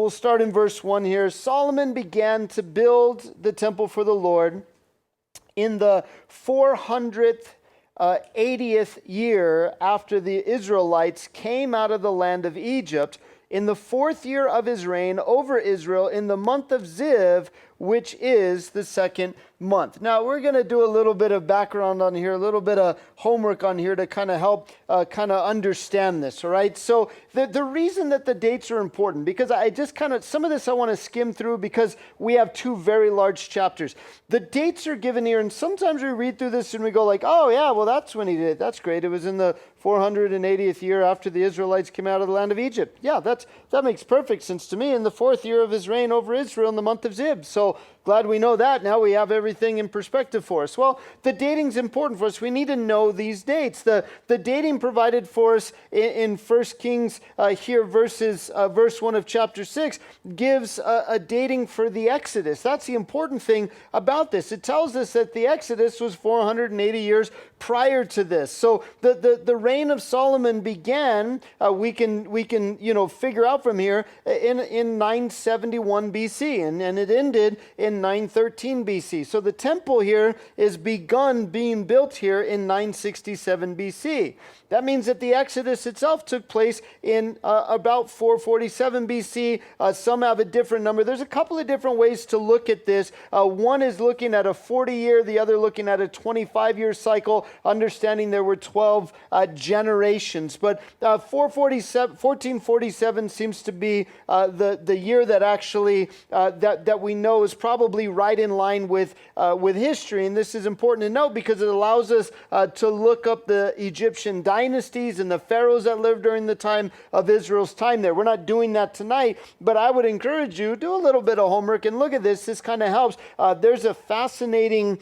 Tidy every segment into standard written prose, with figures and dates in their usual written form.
we'll start in verse 1 here. Solomon began to build the temple for the Lord in the 480th year after the Israelites came out of the land of Egypt, in the 4th year of his reign over Israel, in the month of Ziv, which is the second month. Now, we're going to do a little bit of background on here, a little bit of homework on here to kind of help kind of understand this, all right? So the reason that the dates are important, because I just kind of, some of this I want to skim through because we have two very large chapters. The dates are given here, and sometimes we read through this and we go like, oh yeah, well that's when he did it. That's great. It was in the 480th year after the Israelites came out of the land of Egypt. Yeah, that makes perfect sense to me. In the 4th year of his reign over Israel in the month of Zib. So glad we know that. Now we have everything in perspective for us. Well, the dating's important for us. We need to know these dates. The dating provided for us in 1 Kings here, verse 1 of chapter 6, gives a dating for the Exodus. That's the important thing about this. It tells us that the Exodus was 480 years prior to this. So the reign of Solomon began, we can figure out from here, in 971 BC, and it ended in 913 BC. So the temple here is begun being built here in 967 BC. That means that the Exodus itself took place in about 447 BC. Some have a different number. There's a couple of different ways to look at this. One is looking at a 40-year, the other looking at a 25-year cycle, understanding there were 12 generations. But 1447 seems to be the year that actually that we know is probably right in line with history. And this is important to note because it allows us to look up the Egyptian dynasties and the pharaohs that lived during the time of Israel's time there. We're not doing that tonight, but I would encourage you, do a little bit of homework and look at this. This kind of helps. There's a fascinating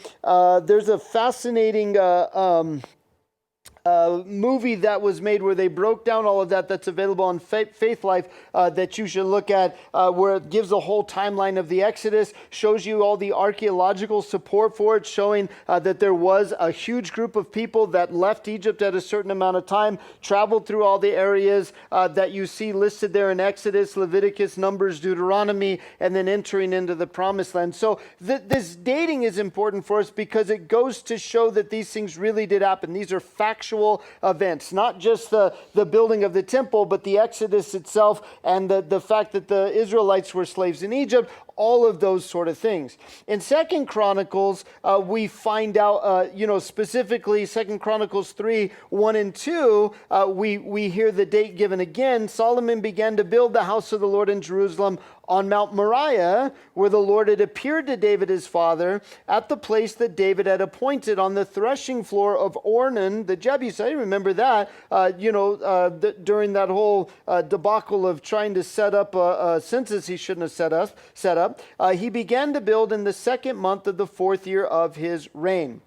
movie that was made where they broke down all of that. That's available on Faith Life that you should look at, where it gives the whole timeline of the Exodus, shows you all the archaeological support for it, showing that there was a huge group of people that left Egypt at a certain amount of time, traveled through all the areas that you see listed there in Exodus, Leviticus, Numbers, Deuteronomy, and then entering into the Promised Land. So this dating is important for us because it goes to show that these things really did happen. These are factual events, not just the building of the temple, but the Exodus itself and the fact that the Israelites were slaves in Egypt, all of those sort of things. In 2 Chronicles, we find out, specifically 2 Chronicles 3, 1 and 2, we hear the date given again. Solomon began to build the house of the Lord in Jerusalem on Mount Moriah, where the Lord had appeared to David his father, at the place that David had appointed on the threshing floor of Ornan the Jebusite. Remember that, during that whole debacle of trying to set up a census he shouldn't have set up. He began to build in the 2nd month of the 4th year of his reign.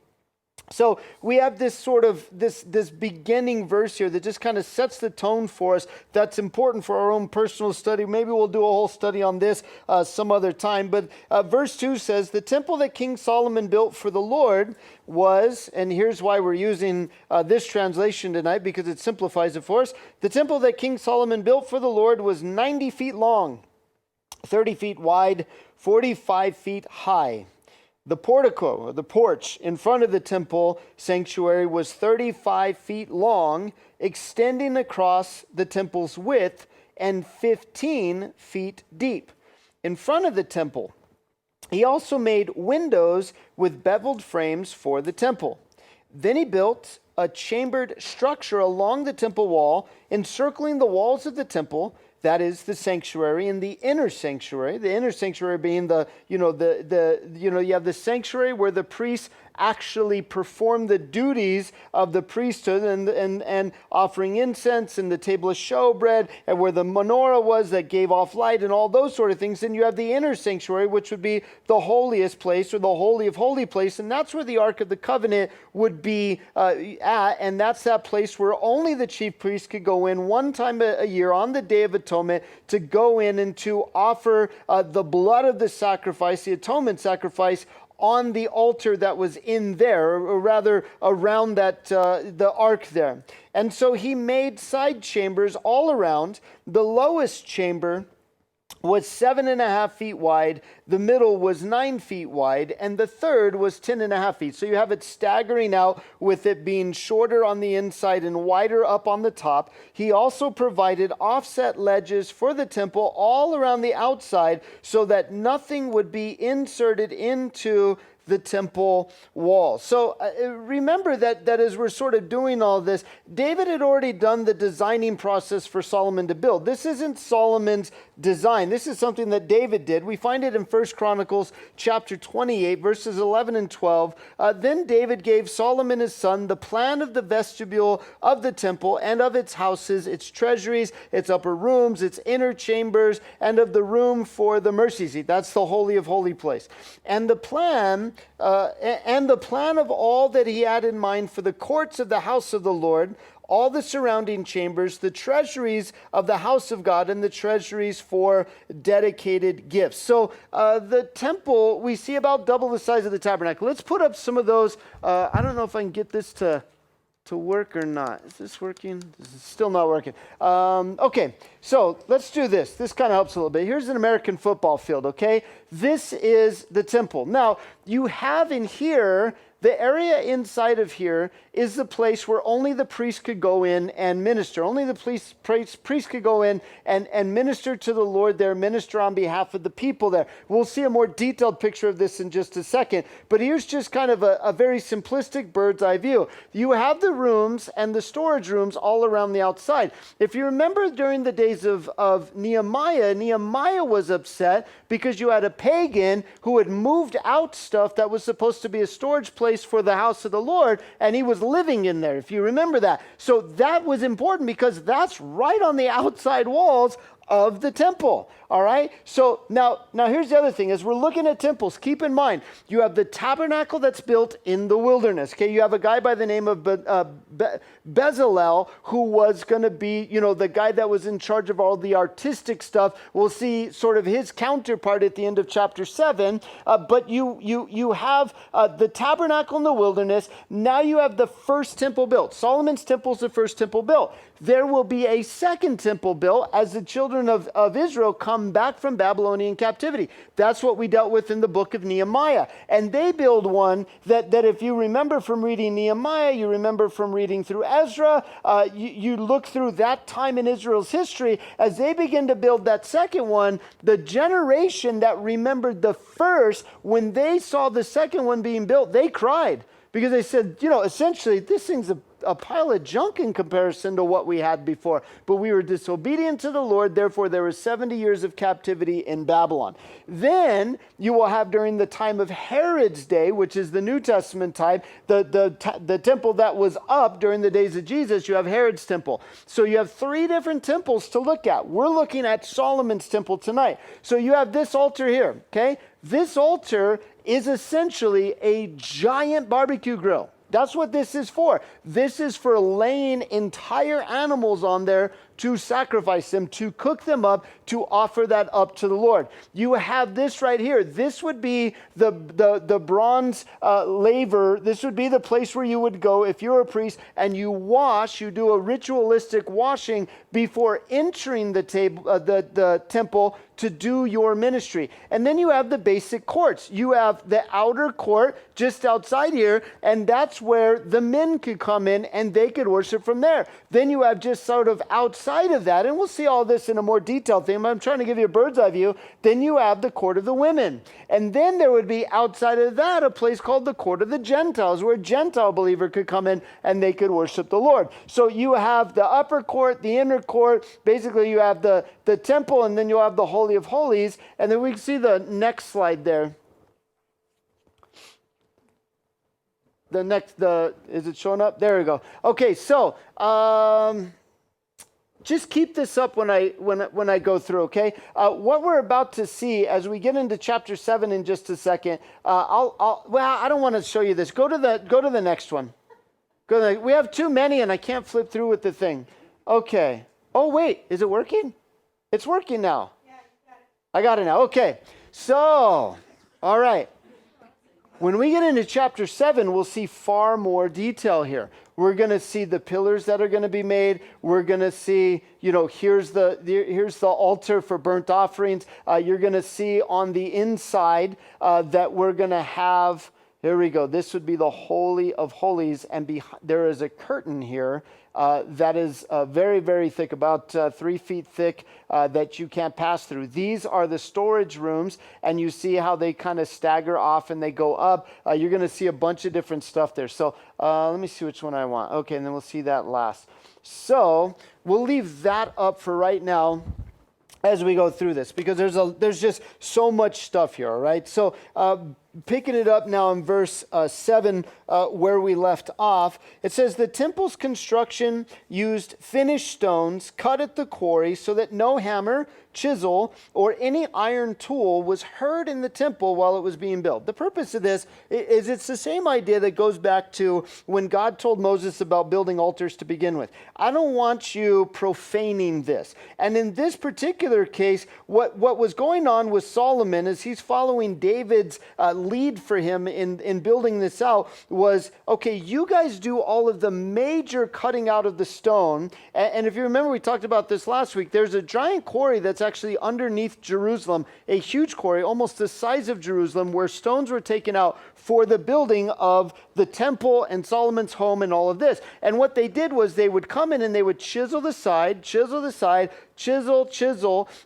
So we have this sort of this beginning verse here that just kind of sets the tone for us. That's important for our own personal study. Maybe we'll do a whole study on this some other time. But verse 2 says, the temple that King Solomon built for the Lord was, and here's why we're using this translation tonight, because it simplifies it for us. The temple that King Solomon built for the Lord was 90 feet long, 30 feet wide, 45 feet high. The portico, or the porch, in front of the temple sanctuary was 35 feet long, extending across the temple's width and 15 feet deep. In front of the temple, he also made windows with beveled frames for the temple. Then he built a chambered structure along the temple wall, encircling the walls of the temple. That is the sanctuary and the inner sanctuary. The inner sanctuary being you have the sanctuary where the priests actually perform the duties of the priesthood and offering incense and the table of showbread and where the menorah was that gave off light and all those sort of things. Then you have the inner sanctuary, which would be the holiest place or the holy of holy place. And that's where the Ark of the Covenant would be at. And that's that place where only the chief priest could go in one time a year on the Day of Atonement to go in and to offer the blood of the sacrifice, the atonement sacrifice, on the altar that was in there, or rather around that the ark there. And so he made side chambers all around. The lowest chamber was 7.5 feet wide, the middle was 9 feet wide, and the third was 10.5 feet. So you have it staggering out with it being shorter on the inside and wider up on the top. He also provided offset ledges for the temple all around the outside so that nothing would be inserted into the temple wall. So remember that as we're sort of doing all this, David had already done the designing process for Solomon to build. This isn't Solomon's design. This is something that David did. We find it in 1 Chronicles chapter 28, verses 11 and 12. Then David gave Solomon his son the plan of the vestibule of the temple and of its houses, its treasuries, its upper rooms, its inner chambers, and of the room for the mercy seat. That's the Holy of Holy Place. And the plan of all that he had in mind for the courts of the house of the Lord, all the surrounding chambers, the treasuries of the house of God, and the treasuries for dedicated gifts. So the temple, we see about double the size of the tabernacle. Let's put up some of those. I don't know if I can get this to work or not. Is this working? This is still not working. Okay, so let's do this. This kind of helps a little bit. Here's an American football field, okay? This is the temple. Now, you have in here, the area inside of here is the place where only the priest could go in and minister. Only the priest could go in and minister to the Lord there, minister on behalf of the people there. We'll see a more detailed picture of this in just a second. But here's just kind of a very simplistic bird's eye view. You have the rooms and the storage rooms all around the outside. If you remember during the days of Nehemiah was upset because you had a pagan who had moved out stuff that was supposed to be a storage place for the house of the Lord, and he was living in there, if you remember that. So that was important because that's right on the outside walls of the temple. All right. So now here's the other thing. As we're looking at temples, keep in mind, you have the tabernacle that's built in the wilderness. Okay. You have a guy by the name of Bezalel who was going to be, the guy that was in charge of all the artistic stuff. We'll see sort of his counterpart at the end of chapter 7. But you have the tabernacle in the wilderness. Now you have the first temple built. Solomon's temple is the first temple built. There will be a second temple built as the children of Israel come back from Babylonian captivity. That's what we dealt with in the book of Nehemiah. And they build one that if you remember from reading Nehemiah, you remember from reading through Ezra, you look through that time in Israel's history, as they begin to build that second one, the generation that remembered the first, when they saw the second one being built, they cried. Because they said, essentially, this thing's a pile of junk in comparison to what we had before. But we were disobedient to the Lord, therefore there was 70 years of captivity in Babylon. Then you will have during the time of Herod's day, which is the New Testament time, the temple that was up during the days of Jesus, you have Herod's temple. So you have 3 different temples to look at. We're looking at Solomon's temple tonight. So you have this altar here, okay? This altar is essentially a giant barbecue grill. That's what this is for. This is for laying entire animals on there to sacrifice them, to cook them up, to offer that up to the Lord. You have this right here. This would be the bronze laver. This would be the place where you would go if you're a priest and you do a ritualistic washing before entering the temple to do your ministry. And then you have the basic courts. You have the outer court just outside here, and that's where the men could come in and they could worship from there. Then you have just sort of outside of that, and we'll see all this in a more detailed thing, but I'm trying to give you a bird's eye view. Then you have the court of the women. And then there would be outside of that a place called the court of the Gentiles, where a Gentile believer could come in and they could worship the Lord. So you have the upper court, the inner court. Basically, you have the temple, and then you'll have the Holy of Holies. And then we can see the next slide there. Is it showing up? There we go. Okay, so just keep this up when I go through, okay? What we're about to see as we get into chapter 7 in just a second, I don't want to show you this. Go to the next one. We have too many and I can't flip through with the thing. Okay. Oh, wait, is it working? It's working now. Yeah, you got it. I got it now. Okay. So, all right. When we get into chapter 7, we'll see far more detail here. We're going to see the pillars that are going to be made. We're going to see, here's the altar for burnt offerings. You're going to see on the inside that we're going to have, here we go. This would be the Holy of Holies. And there is a curtain here that is very, very thick, about 3 feet thick, that you can't pass through. These are the storage rooms, and you see how they kind of stagger off and they go up. You're going to see a bunch of different stuff there. So let me see which one I want. Okay, and then we'll see that last. So we'll leave that up for right now as we go through this, because there's just so much stuff here, all right? So picking it up now in verse 7, where we left off, it says, the temple's construction used finished stones cut at the quarry so that no hammer, chisel, or any iron tool was heard in the temple while it was being built. The purpose of this is it's the same idea that goes back to when God told Moses about building altars to begin with. I don't want you profaning this. And in this particular case, what was going on with Solomon as he's following David's lead for him in building this out was, okay, you guys do all of the major cutting out of the stone. And if you remember, we talked about this last week, there's a giant quarry that's actually underneath Jerusalem, a huge quarry, almost the size of Jerusalem, where stones were taken out for the building of the temple and Solomon's home and all of this. And what they did was they would come in and they would chisel the side, chisel,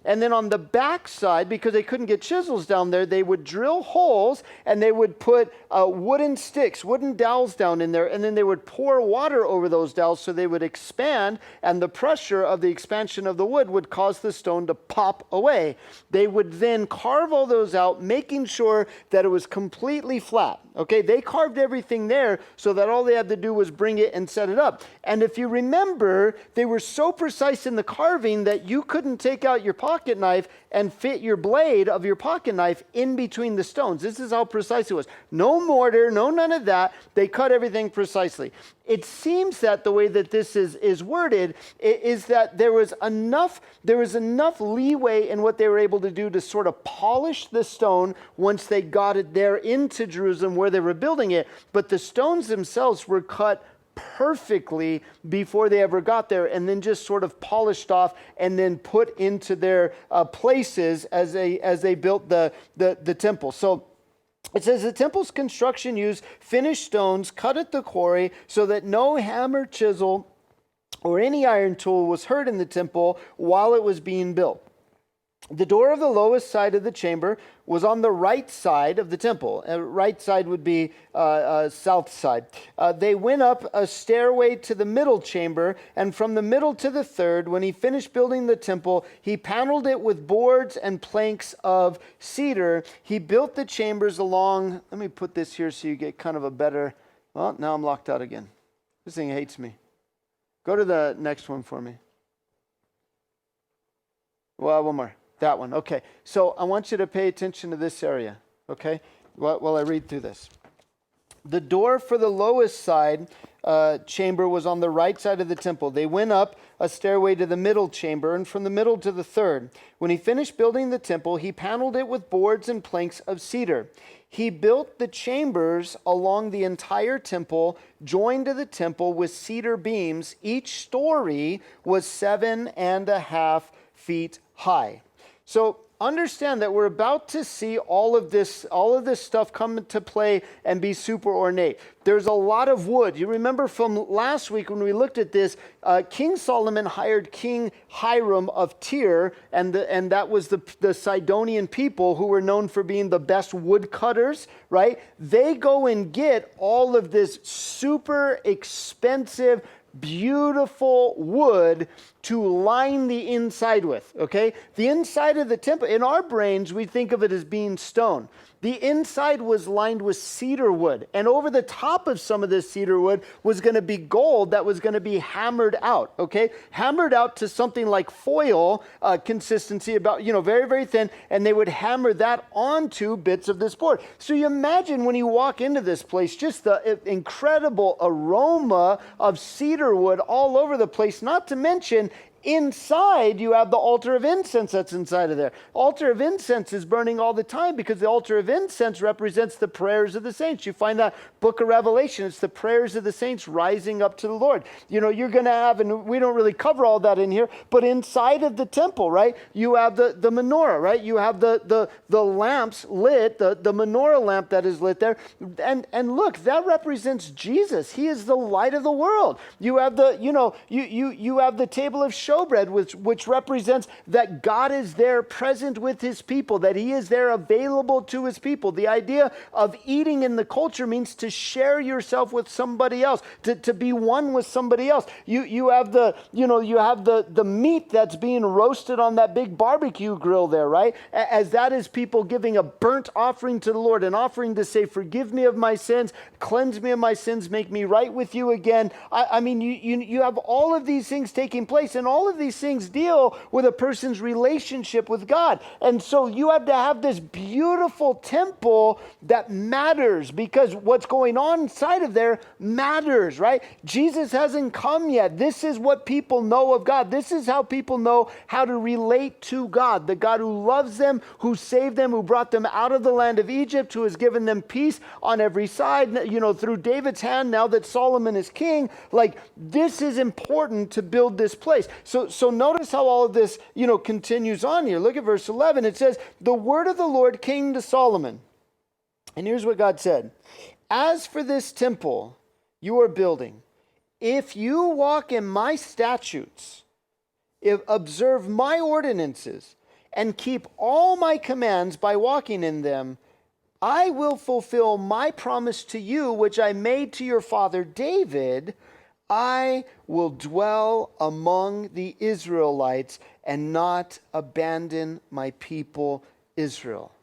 and then on the back side, because they couldn't get chisels down there, they would drill holes and they would put wooden sticks, wooden dowels down in there, and then they would pour water over those dowels so they would expand, and the pressure of the expansion of the wood would cause the stone to pop away. They would then carve all those out, making sure that it was completely flat. Okay, they carved everything there so that all they had to do was bring it and set it up. And if you remember, they were so precise in the carving that you couldn't take out your pocket knife and fit your blade of your pocket knife in between the stones. This is how precise it was. No mortar, no none of that. They cut everything precisely. It seems that the way that this is worded is that there was enough leeway in what they were able to do to sort of polish the stone once they got it there into Jerusalem where they were building it, but the stones themselves were cut perfectly before they ever got there, and then just sort of polished off and then put into their places as they built the temple. So it says the temple's construction used finished stones cut at the quarry so that no hammer, chisel, or any iron tool was heard in the temple while it was being built. The door of the lowest side of the chamber was on the right side of the temple. Right side would be south side. They went up a stairway to the middle chamber, and from the middle to the third, when he finished building the temple, he paneled it with boards and planks of cedar. He built the chambers along, let me put this here so you get kind of a better, well, now I'm locked out again. This thing hates me. Go to the next one for me. Well, one more. That one. Okay. So I want you to pay attention to this area. Okay. While I read through this. The door for the lowest side chamber was on the right side of the temple. They went up a stairway to the middle chamber, and from the middle to the third. When he finished building the temple, he paneled it with boards and planks of cedar. He built the chambers along the entire temple, joined to the temple with cedar beams. Each story was 7.5 feet high. So understand that we're about to see all of this stuff come into play and be super ornate. There's a lot of wood. You remember from last week when we looked at this, King Solomon hired King Hiram of Tyre, and that was the Sidonian people who were known for being the best woodcutters, right? They go and get all of this super expensive, beautiful wood to line the inside with, okay? The inside of the temple, in our brains, we think of it as being stone. The inside was lined with cedar wood, and over the top of some of this cedar wood was going to be gold that was going to be hammered out, okay? Hammered out to something like foil consistency, about, very, very thin, and they would hammer that onto bits of this board. So you imagine when you walk into this place, just the incredible aroma of cedar wood all over the place, not to mention inside you have the altar of incense that's inside of there. Altar of incense is burning all the time because the altar of incense represents the prayers of the saints. You find that book of Revelation, it's the prayers of the saints rising up to the Lord. You're going to have, and we don't really cover all that in here, but inside of the temple, right, you have the menorah, right? You have the lamps lit, the menorah lamp that is lit there. And look, that represents Jesus. He is the light of the world. You have you have the table of showbread, which represents that God is there present with his people, that he is there available to his people. The idea of eating in the culture means to share yourself with somebody else, to be one with somebody else. You have the meat that's being roasted on that big barbecue grill there, right? As that is people giving a burnt offering to the Lord, an offering to say, forgive me of my sins, cleanse me of my sins, make me right with you again. I mean, you have all of these things taking place, and all of these things deal with a person's relationship with God. And so you have to have this beautiful temple that matters, because what's going on inside of there matters, right? Jesus hasn't come yet. This is what people know of God. This is how people know how to relate to God, the God who loves them, who saved them, who brought them out of the land of Egypt, who has given them peace on every side, through David's hand, now that Solomon is king. Like, this is important to build this place. So notice how all of this, continues on here. Look at verse 11. It says, the word of the Lord came to Solomon. And here's what God said. As for this temple you are building, if you walk in my statutes, observe my ordinances, and keep all my commands by walking in them, I will fulfill my promise to you, which I made to your father David. I will dwell among the Israelites and not abandon my people Israel.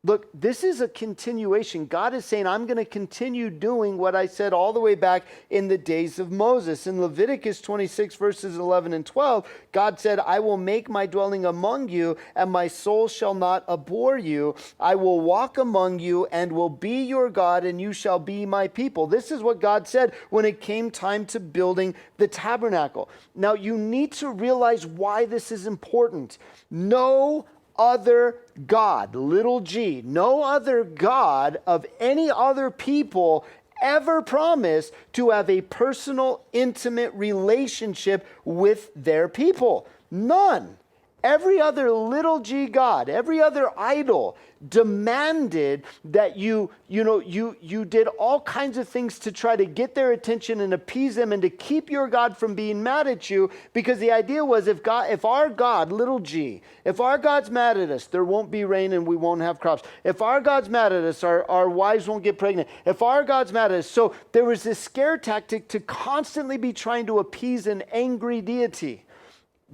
Look, this is a continuation. God is saying, I'm going to continue doing what I said all the way back in the days of Moses. In Leviticus 26, verses 11 and 12, God said, I will make my dwelling among you, and my soul shall not abhor you. I will walk among you and will be your God, and you shall be my people. This is what God said when it came time to building the tabernacle. Now, you need to realize why this is important. No other God, little g, no other God of any other people ever promised to have a personal, intimate relationship with their people. None. Every other little g God, every other idol demanded that you did all kinds of things to try to get their attention and appease them and to keep your God from being mad at you, because the idea was if our God, little g, if our God's mad at us, there won't be rain and we won't have crops. If our God's mad at us, our wives won't get pregnant. If our God's mad at us. So there was this scare tactic to constantly be trying to appease an angry deity.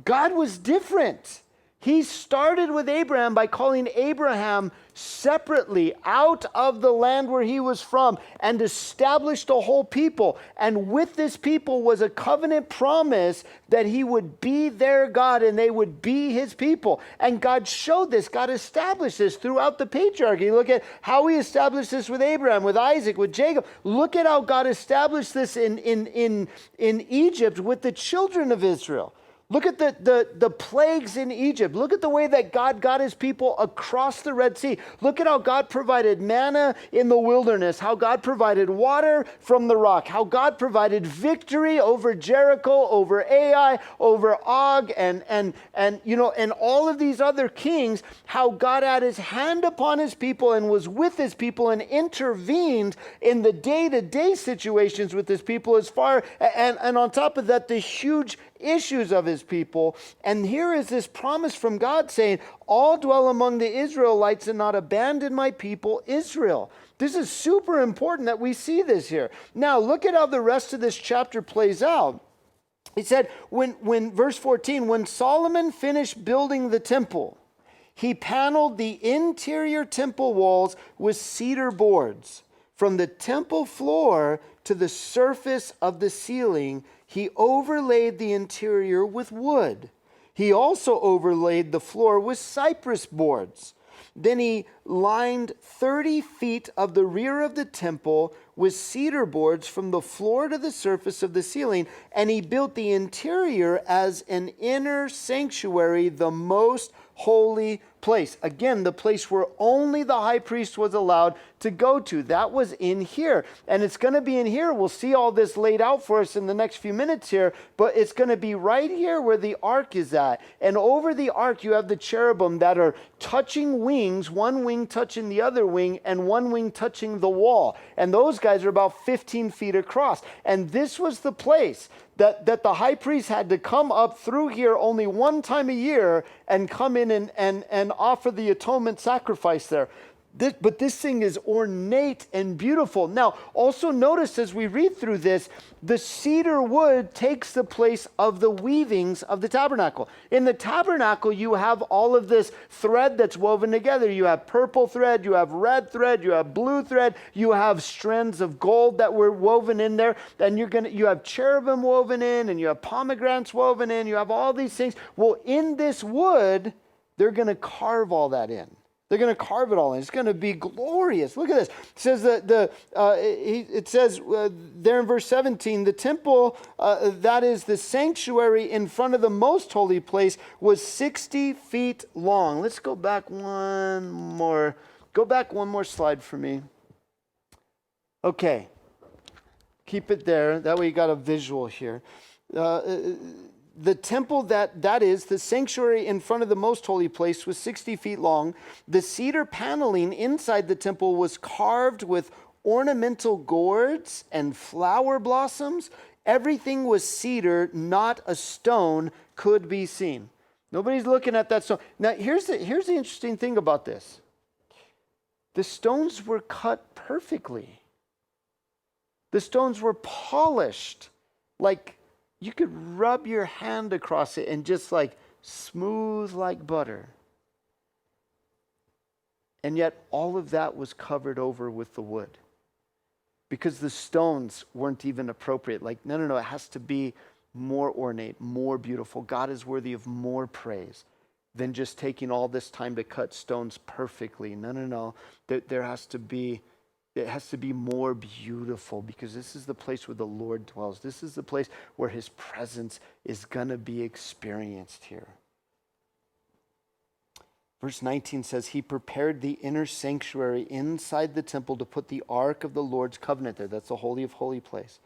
God was different. He started with Abraham by calling Abraham separately out of the land where he was from and established a whole people. And with this people was a covenant promise that he would be their God and they would be his people. And God showed this. God established this throughout the patriarchy. Look at how he established this with Abraham, with Isaac, with Jacob. Look at how God established this in Egypt with the children of Israel. Look at the plagues in Egypt. Look at the way that God got his people across the Red Sea. Look at how God provided manna in the wilderness, how God provided water from the rock, how God provided victory over Jericho, over Ai, over Og, and all of these other kings, how God had his hand upon his people and was with his people and intervened in the day-to-day situations with his people and on top of that, the huge issues of his people. And here is this promise from God saying, I'll dwell among the Israelites and not abandon my people Israel. This is super important that we see this here. Now, look at how the rest of this chapter plays out. He said, when verse 14, when Solomon finished building the temple, he paneled the interior temple walls with cedar boards. From the temple floor to the surface of the ceiling, he overlaid the interior with wood. He also overlaid the floor with cypress boards. Then he lined 30 feet of the rear of the temple with cedar boards from the floor to the surface of the ceiling, and he built the interior as an inner sanctuary, the most holy place. Again, the place where only the high priest was allowed to go to. That was in here. And it's going to be in here. We'll see all this laid out for us in the next few minutes here, but it's going to be right here where the ark is at. And over the ark, you have the cherubim that are touching wings, one wing touching the other wing, and one wing touching the wall. And those guys are about 15 feet across. And this was the place that the high priest had to come up through here only one time a year and come in and offer the atonement sacrifice there. But this thing is ornate and beautiful. Now, also notice as we read through this, the cedar wood takes the place of the weavings of the tabernacle. In the tabernacle, you have all of this thread that's woven together. You have purple thread, you have red thread, you have blue thread, you have strands of gold that were woven in there, and you have cherubim woven in, and you have pomegranates woven in, you have all these things. Well, in this wood, they're going to carve all that in. They're going to carve it all in. It's going to be glorious. Look at this. It says it says there in verse 17, the temple, that is the sanctuary in front of the most holy place, was 60 feet long. Let's go back one more. Go back one more slide for me. Okay. Keep it there. That way you got a visual here. The temple that is the sanctuary in front of the most holy place was 60 feet long. The cedar paneling inside the temple was carved with ornamental gourds and flower blossoms. Everything was cedar, not a stone could be seen. Nobody's looking at that stone. Now here's the interesting thing about this. The stones were cut perfectly. The stones were polished like you could rub your hand across it and just like smooth like butter. And yet all of that was covered over with the wood because the stones weren't even appropriate. Like, no, it has to be more ornate, more beautiful. God is worthy of more praise than just taking all this time to cut stones perfectly. No. It has to be more beautiful because this is the place where the Lord dwells. This is the place where his presence is going to be experienced here. Verse 19 says, he prepared the inner sanctuary inside the temple to put the ark of the Lord's covenant there. That's the Holy of Holy place.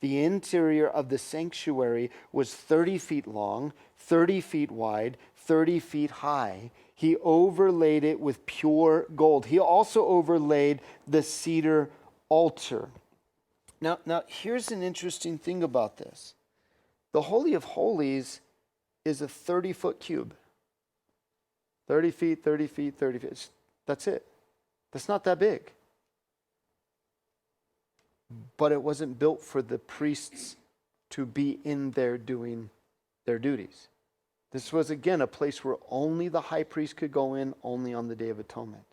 The interior of the sanctuary was 30 feet long, 30 feet wide, 30 feet high. He overlaid it with pure gold. He also overlaid the cedar altar. Now here's an interesting thing about this. The Holy of Holies is a 30-foot cube. 30 feet, 30 feet, 30 feet. That's it. That's not that big. But it wasn't built for the priests to be in there doing their duties. This was, again, a place where only the high priest could go in, only on the Day of Atonement.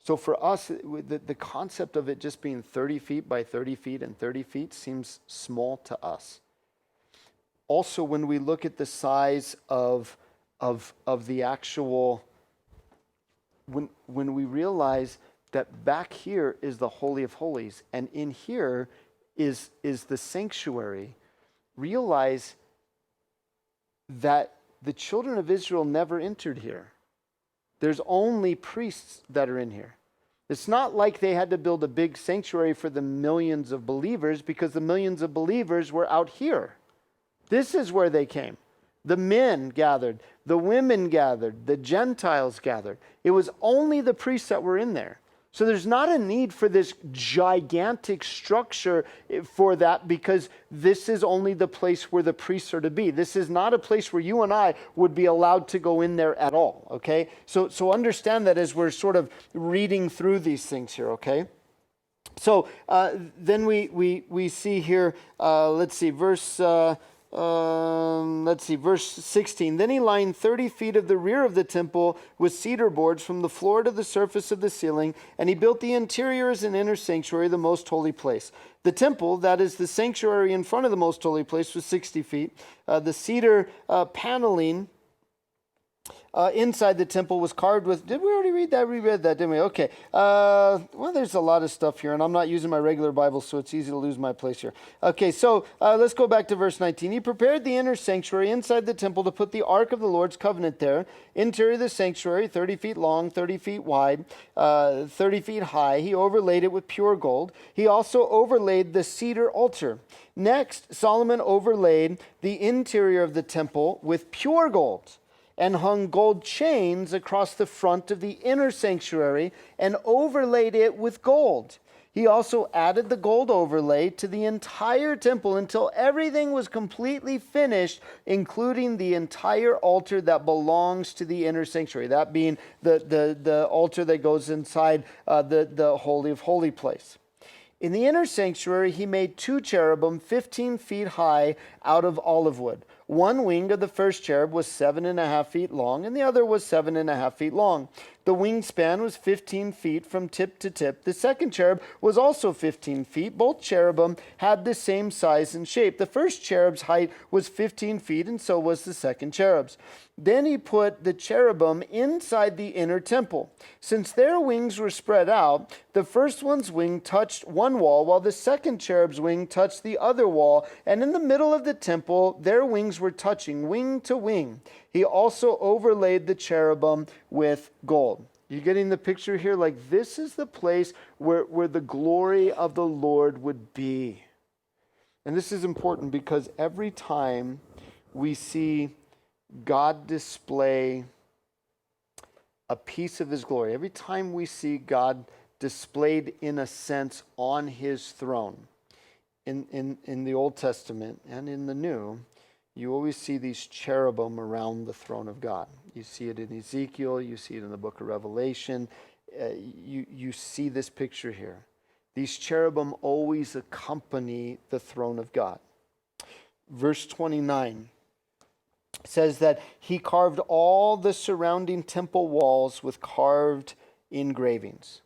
So for us, the concept of it just being 30 feet by 30 feet and 30 feet seems small to us. Also, when we look at the size of the actual, when we realize that back here is the Holy of Holies, and in here is the sanctuary, realize that the children of Israel never entered here. There's only priests that are in here. It's not like they had to build a big sanctuary for the millions of believers because the millions of believers were out here. This is where they came. The men gathered, the women gathered, the Gentiles gathered. It was only the priests that were in there. So there's not a need for this gigantic structure for that because this is only the place where the priests are to be. This is not a place where you and I would be allowed to go in there at all, okay? So understand that as we're sort of reading through these things here, okay? So then we see here, verse 16. Then he lined 30 feet of the rear of the temple with cedar boards from the floor to the surface of the ceiling, and he built the interior as an inner sanctuary, the most holy place. The temple, that is the sanctuary in front of the most holy place, was 60 feet. The cedar paneling inside the temple was carved with, did we already read that? We read that, didn't we? Okay. Well, there's a lot of stuff here, and I'm not using my regular Bible, so it's easy to lose my place here. Okay, so let's go back to verse 19. He prepared the inner sanctuary inside the temple to put the ark of the Lord's covenant there. Interior of the sanctuary, 30 feet long, 30 feet wide, 30 feet high. He overlaid it with pure gold. He also overlaid the cedar altar. Next, Solomon overlaid the interior of the temple with pure gold and hung gold chains across the front of the inner sanctuary and overlaid it with gold. He also added the gold overlay to the entire temple until everything was completely finished, including the entire altar that belongs to the inner sanctuary, that being the altar that goes inside the Holy of Holy place. In the inner sanctuary, he made 2 cherubim 15 feet high out of olive wood. One wing of the first cherub was 7.5 feet long, and the other was 7.5 feet long. The wingspan was 15 feet from tip to tip. The second cherub was also 15 feet. Both cherubim had the same size and shape. The first cherub's height was 15 feet, and so was the second cherub's. Then he put the cherubim inside the inner temple. Since their wings were spread out, the first one's wing touched one wall, while the second cherub's wing touched the other wall. And in the middle of the temple, their wings were touching, wing to wing. He also overlaid the cherubim with gold. You getting the picture here? Like, this is the place where the glory of the Lord would be. And this is important because every time we see God display a piece of his glory, every time we see God displayed in a sense on his throne, in the Old Testament and in the New, you always see these cherubim around the throne of God. You see it in Ezekiel, you see it in the book of Revelation, you see this picture here. These cherubim always accompany the throne of God. Verse 29 says that he carved all the surrounding temple walls with carved engravings.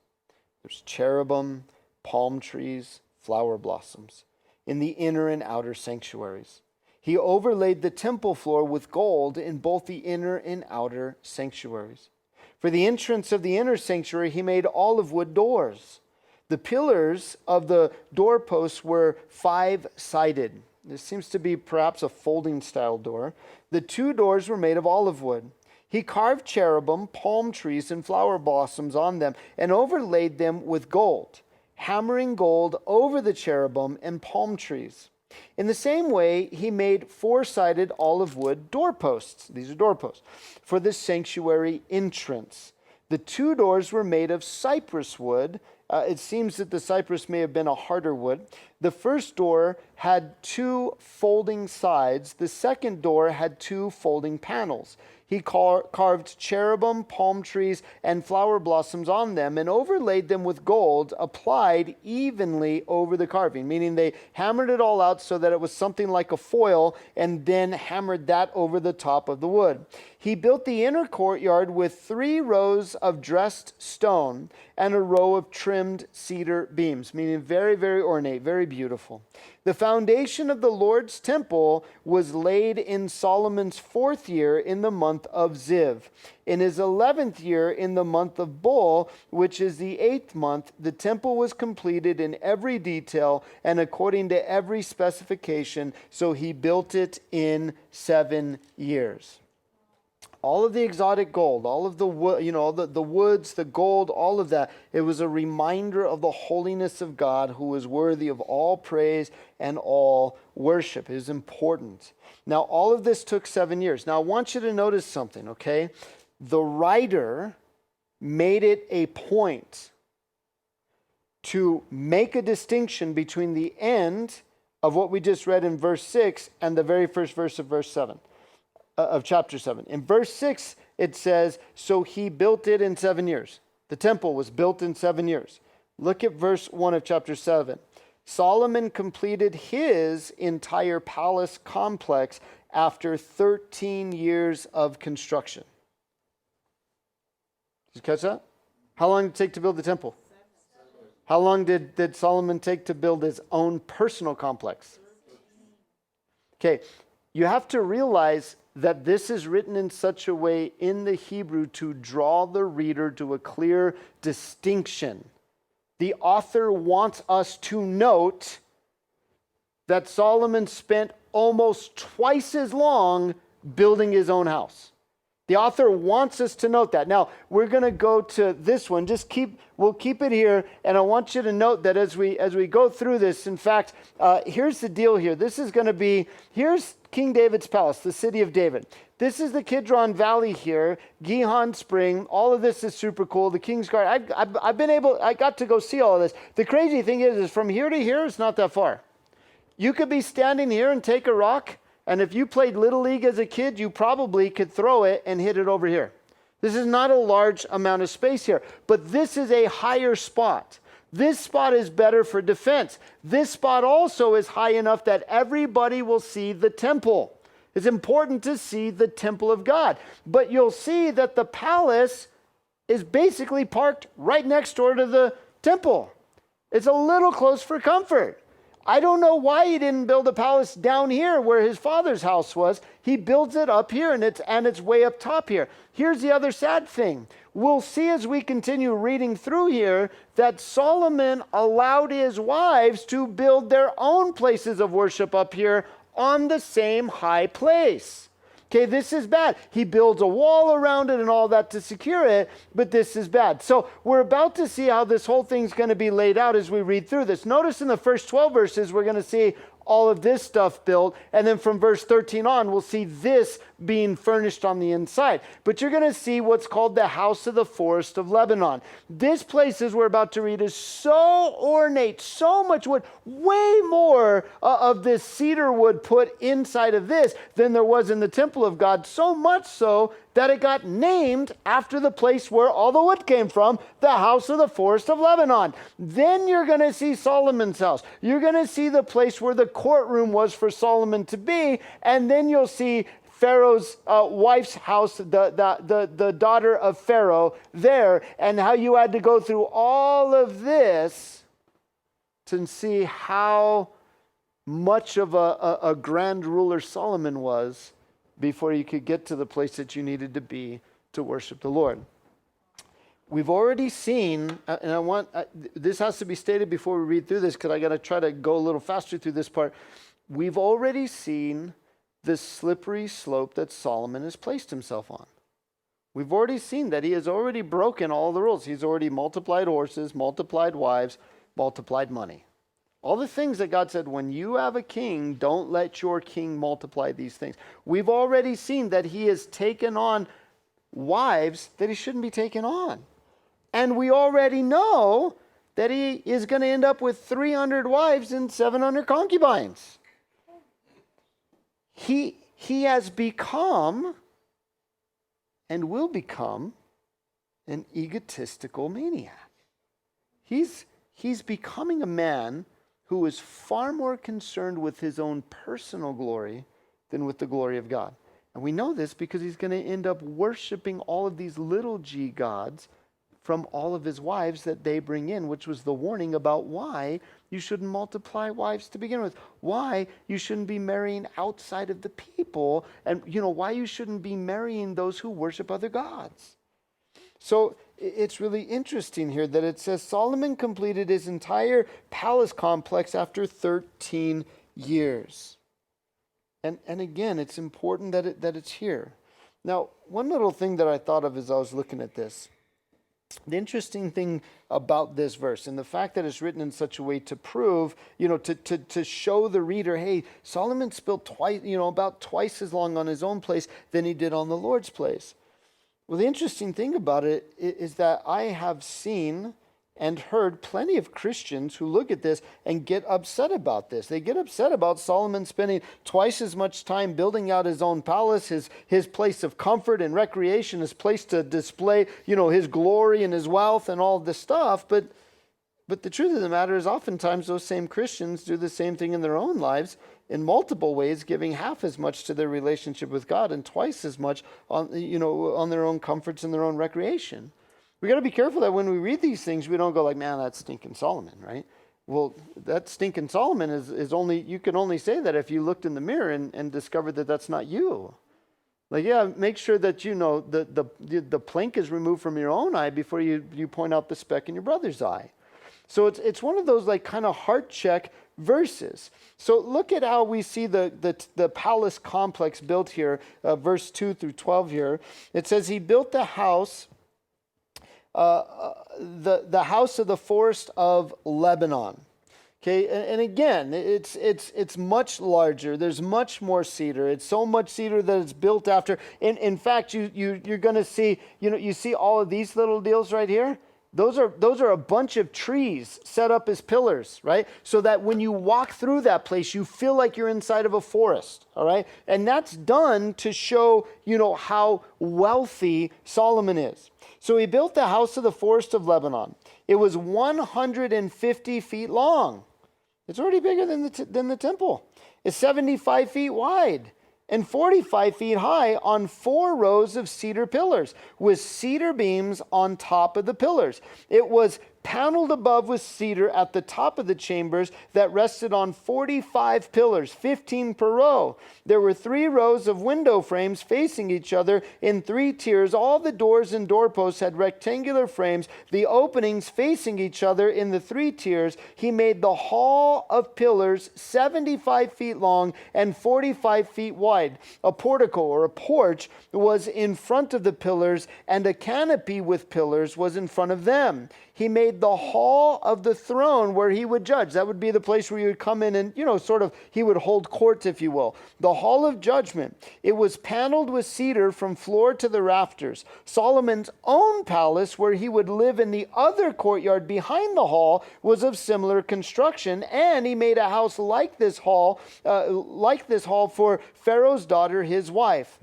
There's cherubim, palm trees, flower blossoms in the inner and outer sanctuaries. He overlaid the temple floor with gold in both the inner and outer sanctuaries. For the entrance of the inner sanctuary, he made olive wood doors. The pillars of the doorposts were 5-sided. This seems to be perhaps a folding style door. The 2 doors were made of olive wood. He carved cherubim, palm trees, and flower blossoms on them and overlaid them with gold, hammering gold over the cherubim and palm trees. In the same way, he made 4-sided olive wood doorposts. These are doorposts for the sanctuary entrance. The 2 doors were made of cypress wood. It seems that the cypress may have been a harder wood. The first door had 2 folding sides. The second door had 2 folding panels. He carved cherubim, palm trees, and flower blossoms on them and overlaid them with gold applied evenly over the carving, meaning they hammered it all out so that it was something like a foil and then hammered that over the top of the wood. He built the inner courtyard with 3 rows of dressed stone and a row of trimmed cedar beams, meaning very, very ornate, very beautiful. The foundation of the Lord's temple was laid in Solomon's 4th year in the month of Ziv. In his 11th year in the month of Bul, which is the 8th month, the temple was completed in every detail and according to every specification, so he built it in 7 years. All of the exotic gold, all of the wood, the woods, the gold, all of that, it was a reminder of the holiness of God who is worthy of all praise and all worship. It is important. Now, all of this took 7 years. Now, I want you to notice something, okay? The writer made it a point to make a distinction between the end of what we just read in verse 6 and the very first verse of verse 7. Of chapter 7. In verse 6, it says, so he built it in 7 years. The temple was built in 7 years. Look at verse 1 of chapter 7. Solomon completed his entire palace complex after 13 years of construction. Did you catch that? How long did it take to build the temple? How long did Solomon take to build his own personal complex? Okay, you have to realize that this is written in such a way in the Hebrew to draw the reader to a clear distinction. The author wants us to note that Solomon spent almost twice as long building his own house. The author wants us to note that. Now, we're going to go to this one. We'll keep it here, and I want you to note that as we go through this, in fact, here's the deal here. Here's King David's palace, the city of David. This is the Kidron Valley here, Gihon Spring. All of this is super cool. The King's Guard. I got to go see all of this. The crazy thing is from here to here, it's not that far. You could be standing here and take a rock, and if you played Little League as a kid, you probably could throw it and hit it over here. This is not a large amount of space here, but this is a higher spot. This spot is better for defense. This spot also is high enough that everybody will see the temple. It's important to see the temple of God. But you'll see that the palace is basically parked right next door to the temple. It's a little close for comfort. I don't know why he didn't build a palace down here where his father's house was. He builds it up here, and it's way up top here. Here's the other sad thing. We'll see as we continue reading through here that Solomon allowed his wives to build their own places of worship up here on the same high place. Okay, this is bad. He builds a wall around it and all that to secure it, but this is bad. So we're about to see how this whole thing's going to be laid out as we read through this. Notice in the first 12 verses, we're going to see all of this stuff built. And then from verse 13 on, we'll see this being furnished on the inside. But you're going to see what's called the house of the forest of Lebanon. This place, as we're about to read, is so ornate, so much wood, way more of this cedar wood put inside of this than there was in the temple of God. So much so that it got named after the place where all the wood came from, the house of the forest of Lebanon. Then you're going to see Solomon's house. You're going to see the place where the courtroom was for Solomon to be, and then you'll see Pharaoh's wife's house, the daughter of Pharaoh there, and how you had to go through all of this to see how much of a grand ruler Solomon was before you could get to the place that you needed to be to worship the Lord. We've already seen, and this has to be stated before we read through this because I got to try to go a little faster through this part. We've already seen the slippery slope that Solomon has placed himself on. We've already seen that he has already broken all the rules. He's already multiplied horses, multiplied wives, multiplied money. All the things that God said, when you have a king, don't let your king multiply these things. We've already seen that he has taken on wives that he shouldn't be taking on. And we already know that he is going to end up with 300 wives and 700 concubines. He has become and will become an egotistical maniac. He's becoming a man who is far more concerned with his own personal glory than with the glory of God. And we know this because he's going to end up worshiping all of these little g gods from all of his wives that they bring in, which was the warning about why you shouldn't multiply wives to begin with, why you shouldn't be marrying outside of the people, and why you shouldn't be marrying those who worship other gods. So it's really interesting here that it says Solomon completed his entire palace complex after 13 years. And again, it's important that it's here. Now, one little thing that I thought of as I was looking at this, the interesting thing about this verse and the fact that it's written in such a way to prove, to show the reader, hey, Solomon spent about twice as long on his own place than he did on the Lord's place. Well, the interesting thing about it is that I have seen and heard plenty of Christians who look at this and get upset about this. They get upset about Solomon spending twice as much time building out his own palace, his place of comfort and recreation, his place to display, his glory and his wealth and all this stuff. But the truth of the matter is oftentimes those same Christians do the same thing in their own lives in multiple ways, giving half as much to their relationship with God and twice as much on their own comforts and their own recreation. We got to be careful that when we read these things, we don't go like, man, that's stinking Solomon, right? Well, that stinking Solomon is only, you can only say that if you looked in the mirror and discovered that that's not you. Like, yeah, make sure that the plank is removed from your own eye before you point out the speck in your brother's eye. So it's one of those like kind of heart check verses. So look at how we see the palace complex built here, verse 2 through 12 here. It says he built the house, the house of the forest of Lebanon. Okay, and again, it's much larger. There's much more cedar. It's so much cedar that it's built after. In fact, you're going to see, you see all of these little deals right here. Those are a bunch of trees set up as pillars, right? So that when you walk through that place, you feel like you're inside of a forest, all right? And that's done to show, how wealthy Solomon is. So he built the house of the forest of Lebanon. It was 150 feet long. It's already bigger than the temple. It's 75 feet wide and 45 feet high on 4 rows of cedar pillars with cedar beams on top of the pillars. It was paneled above with cedar at the top of the chambers that rested on 45 pillars, 15 per row. There were 3 rows of window frames facing each other in 3 tiers. All the doors and doorposts had rectangular frames, the openings facing each other in the 3 tiers. He made the hall of pillars 75 feet long and 45 feet wide. A portico or a porch was in front of the pillars, and a canopy with pillars was in front of them. He made the hall of the throne where he would judge. That would be the place where you would come in and, he would hold court, if you will. The hall of judgment. It was paneled with cedar from floor to the rafters. Solomon's own palace, where he would live in the other courtyard behind the hall, was of similar construction, and he made a house like this hall for Pharaoh's daughter, his wife.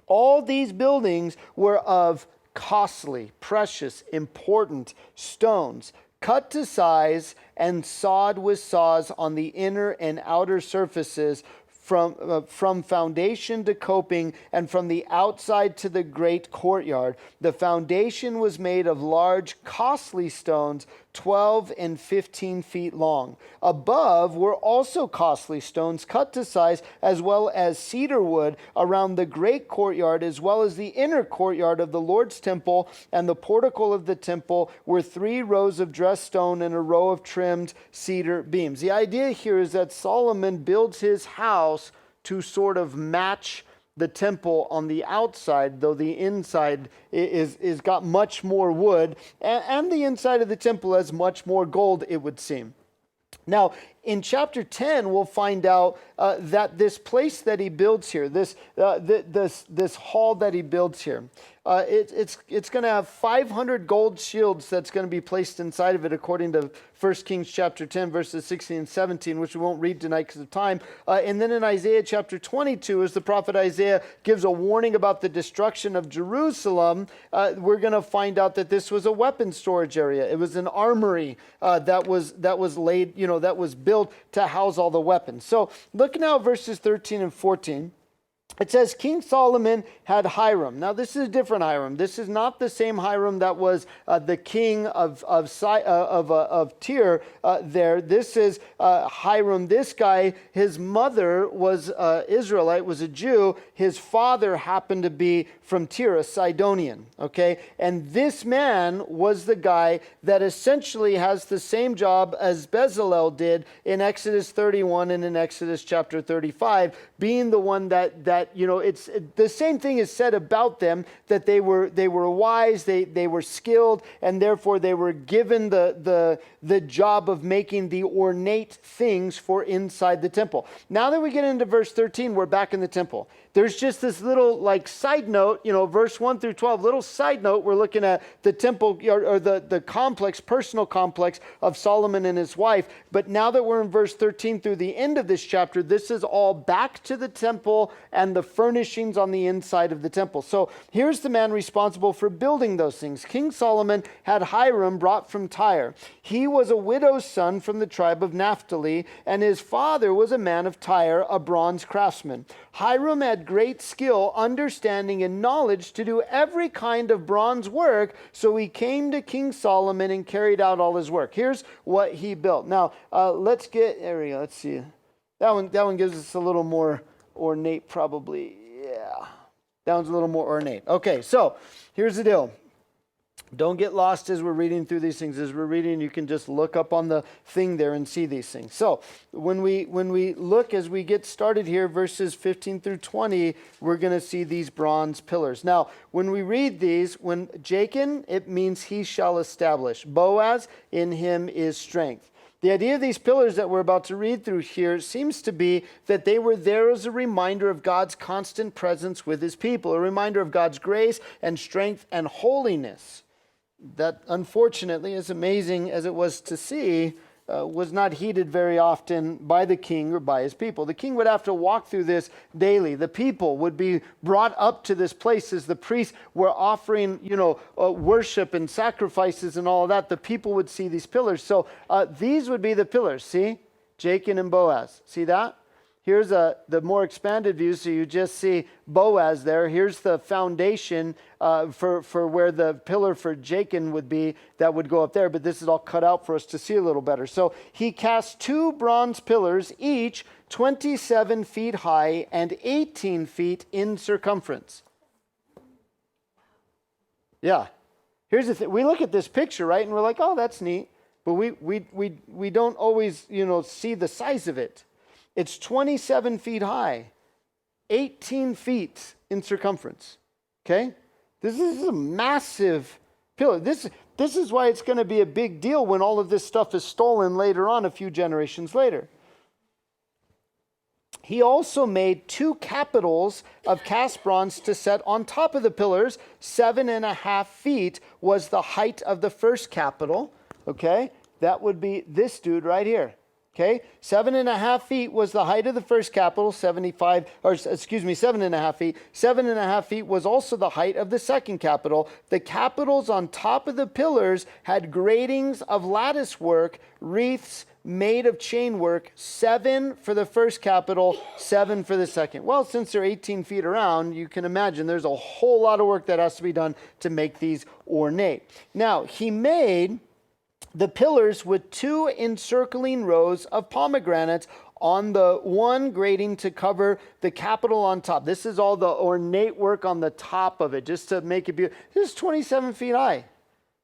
All these buildings were of costly, precious, important stones, cut to size and sawed with saws on the inner and outer surfaces, from foundation to coping, and from the outside to the great courtyard. The foundation was made of large, costly stones, 12 and 15 feet long. Above were also costly stones cut to size, as well as cedar wood around the great courtyard, as well as the inner courtyard of the Lord's temple, and the portico of the temple were 3 rows of dressed stone and a row of trimmed cedar beams. The idea here is that Solomon builds his house to sort of match the temple on the outside, though the inside is got much more wood, and the inside of the temple has much more gold, it would seem. Now, in chapter 10, we'll find out that this place that he builds here, this hall that he builds here, it's going to have 500 gold shields that's going to be placed inside of it, according to 1 Kings chapter 10, verses 16 and 17, which we won't read tonight because of time. And then in Isaiah chapter 22, as the prophet Isaiah gives a warning about the destruction of Jerusalem, we're going to find out that this was a weapon storage area. It was an armory that was laid, that was built to house all the weapons. So look now at verses 13 and 14. It says, King Solomon had Hiram. Now, this is a different Hiram. This is not the same Hiram that was the king of Tyre there. This is Hiram. This guy, his mother was Israelite, was a Jew. His father happened to be from Tyre, a Sidonian. Okay? And this man was the guy that essentially has the same job as Bezalel did in Exodus 31 and in Exodus chapter 35, being the one that it's the same thing is said about them, that they were wise, they were skilled, and therefore they were given the job of making the ornate things for inside the temple. Now that we get into verse 13, we're back in the temple. There's just this little side note, verse 1 through 12, little side note. We're looking at the temple or the complex, personal complex of Solomon and his wife. But now that we're in verse 13 through the end of this chapter, this is all back to the temple and the furnishings on the inside of the temple. So here's the man responsible for building those things. King Solomon had Hiram brought from Tyre. He was a widow's son from the tribe of Naphtali, and his father was a man of Tyre, a bronze craftsman. Hiram had great skill, understanding, and knowledge to do every kind of bronze work, so he came to King Solomon and carried out all his work. Here's what he built. Now, let's see. That one gives us a little more ornate, probably. Yeah. That one's a little more ornate. Okay, so here's the deal. Don't get lost as we're reading through these things. As we're reading, you can just look up on the thing there and see these things. So when we look, as we get started here, verses 15 through 20, we're going to see these bronze pillars. Now, when we read these, when Jachin, it means he shall establish. Boaz, in him is strength. The idea of these pillars that we're about to read through here seems to be that they were there as a reminder of God's constant presence with his people, a reminder of God's grace and strength and holiness. That, unfortunately, as amazing as it was to see, was not heeded very often by the king or by his people. The king would have to walk through this daily. The people would be brought up to this place as the priests were offering, worship and sacrifices and all of that. The people would see these pillars. So these would be the pillars. See? Jachin and Boaz. See that? Here's the more expanded view, so you just see Boaz there. Here's the foundation for where the pillar for Jachin would be, that would go up there, but this is all cut out for us to see a little better. So he cast 2 bronze pillars, each 27 feet high and 18 feet in circumference. Yeah. Here's the thing. We look at this picture, right, and we're like, oh, that's neat, but we don't always, see the size of it. It's 27 feet high, 18 feet in circumference. Okay? This is a massive pillar. This is why it's going to be a big deal when all of this stuff is stolen later on, a few generations later. He also made 2 capitals of cast bronze to set on top of the pillars. 7.5 feet was the height of the first capital. Okay? That would be this dude right here. Okay, 7.5 feet was the height of the first capital, 7.5 feet. 7.5 feet was also the height of the second capital. The capitals on top of the pillars had gratings of lattice work, wreaths made of chain work, 7 for the first capital, 7 for the second. Well, since they're 18 feet around, you can imagine there's a whole lot of work that has to be done to make these ornate. Now, he made the pillars with 2 encircling rows of pomegranates on the one grating to cover the capital on top. This is all the ornate work on the top of it, just to make it beautiful. This is 27 feet high.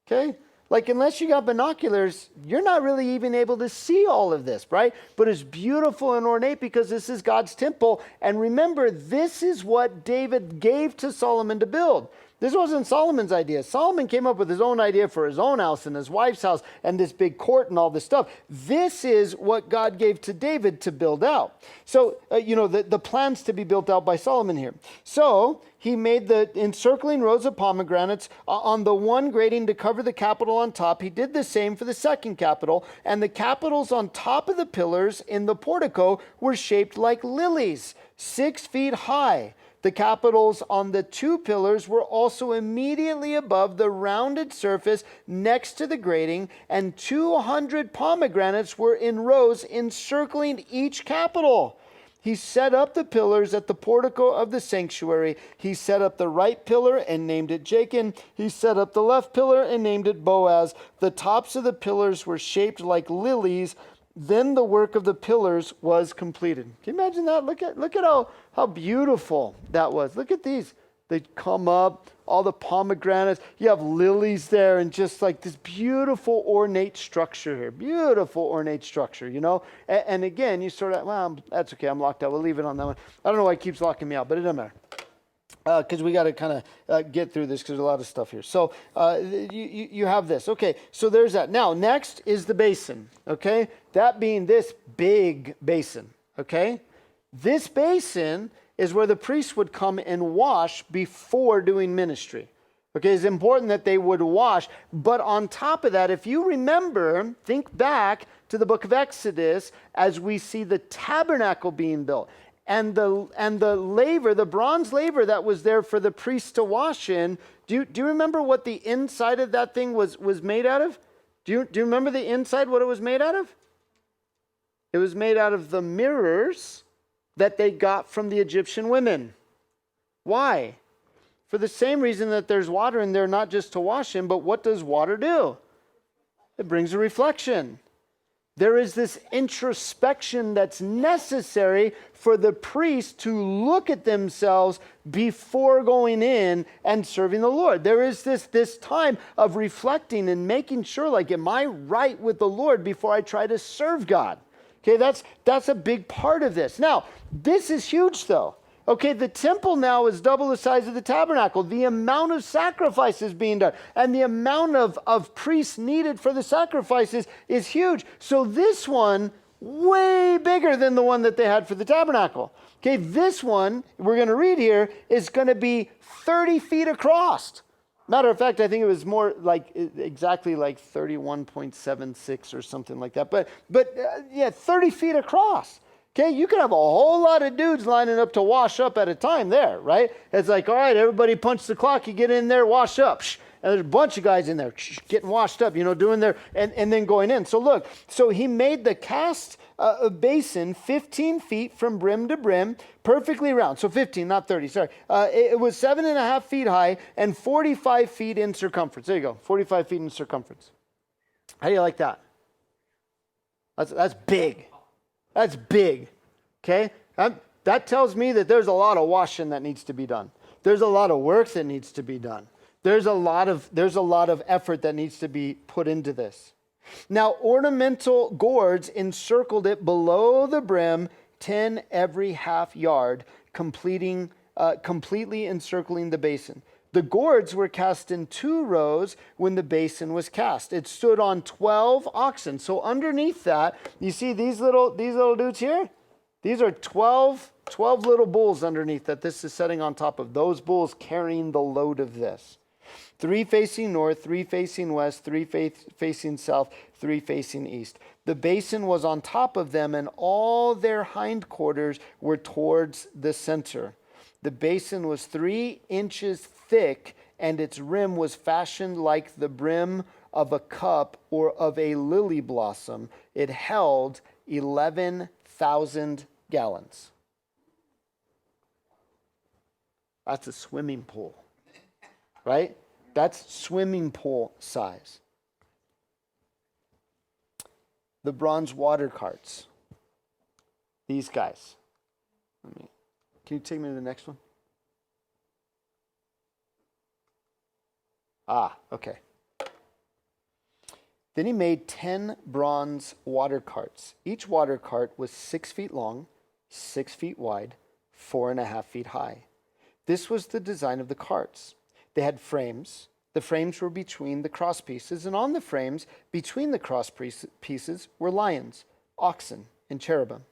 Okay? Like, unless you got binoculars, you're not really even able to see all of this, right? But it's beautiful and ornate because this is God's temple. And remember, this is what David gave to Solomon to build. This wasn't Solomon's idea. Solomon came up with his own idea for his own house and his wife's house and this big court and all this stuff. This is what God gave to David to build out. So, the plans to be built out by Solomon here. So he made the encircling rows of pomegranates on the one grating to cover the capital on top. He did the same for the second capital. And the capitals on top of the pillars in the portico were shaped like lilies, 6 feet high. The capitals on the 2 pillars were also immediately above the rounded surface next to the grating, and 200 pomegranates were in rows encircling each capital. He set up the pillars at the portico of the sanctuary. He set up the right pillar and named it Jachin. He set up the left pillar and named it Boaz. The tops of the pillars were shaped like lilies. Then the work of the pillars was completed. Can you imagine that? Look at how beautiful that was. Look at these. They come up, all the pomegranates. You have lilies there and just like this beautiful ornate structure here. Beautiful ornate structure, And again, you sort of, well, that's okay. I'm locked out. We'll leave it on that one. I don't know why it keeps locking me out, but it doesn't matter. Because we got to kind of get through this because there's a lot of stuff here. So you have this. Okay, so there's that. Now, next is the basin. Okay, that being this big basin. Okay, this basin is where the priests would come and wash before doing ministry. Okay, it's important that they would wash. But on top of that, if you remember, think back to the book of Exodus as we see the tabernacle being built. And the laver, the bronze laver that was there for the priests to wash in, do you remember what the inside of that thing was made out of? Do you remember the inside, what it was made out of? It was made out of the mirrors that they got from the Egyptian women. Why? For the same reason that there's water in there, not just to wash in, but what does water do? It brings a reflection. There is this introspection that's necessary for the priest to look at themselves before going in and serving the Lord. There is this time of reflecting and making sure, like, am I right with the Lord before I try to serve God? Okay, that's a big part of this. Now, this is huge though. Okay, the temple now is double the size of the tabernacle. The amount of sacrifices being done and the amount of priests needed for the sacrifices is huge. So this one, way bigger than the one that they had for the tabernacle. Okay, this one, we're going to read here, is going to be 30 feet across. Matter of fact, I think it was more like exactly like 31.76 or something like that. But 30 feet across. Okay, you can have a whole lot of dudes lining up to wash up at a time there, right? It's like, all right, everybody punch the clock, you get in there, wash up. And there's a bunch of guys in there getting washed up, doing their, and then going in. So look, so he made the cast basin 15 feet from brim to brim, perfectly round. So 15, not 30, sorry. It was 7.5 feet high and 45 feet in circumference. There you go, 45 feet in circumference. How do you like that? That's big. That's big, okay? That tells me that there's a lot of washing that needs to be done. There's a lot of work that needs to be done. There's a lot of effort that needs to be put into this. Now, ornamental gourds encircled it below the brim, 10 every half yard, completely encircling the basin. The gourds were cast in 2 rows when the basin was cast. It stood on 12 oxen. So underneath that, you see these little dudes here? These are 12 little bulls underneath that this is setting on top of. Those bulls carrying the load of this. 3 facing north, 3 facing west, 3 facing south, 3 facing east. The basin was on top of them, and all their hindquarters were towards the center. The basin was 3 inches thick, and its rim was fashioned like the brim of a cup or of a lily blossom. It held 11,000 gallons. That's a swimming pool, right? That's swimming pool size. The bronze water carts. These guys. Can you take me to the next one? Okay. Then he made 10 bronze water carts. Each water cart was 6 feet long, 6 feet wide, 4.5 feet high. This was the design of the carts. They had frames. The frames were between the cross pieces, and on the frames between the cross pieces were lions, oxen, and cherubim.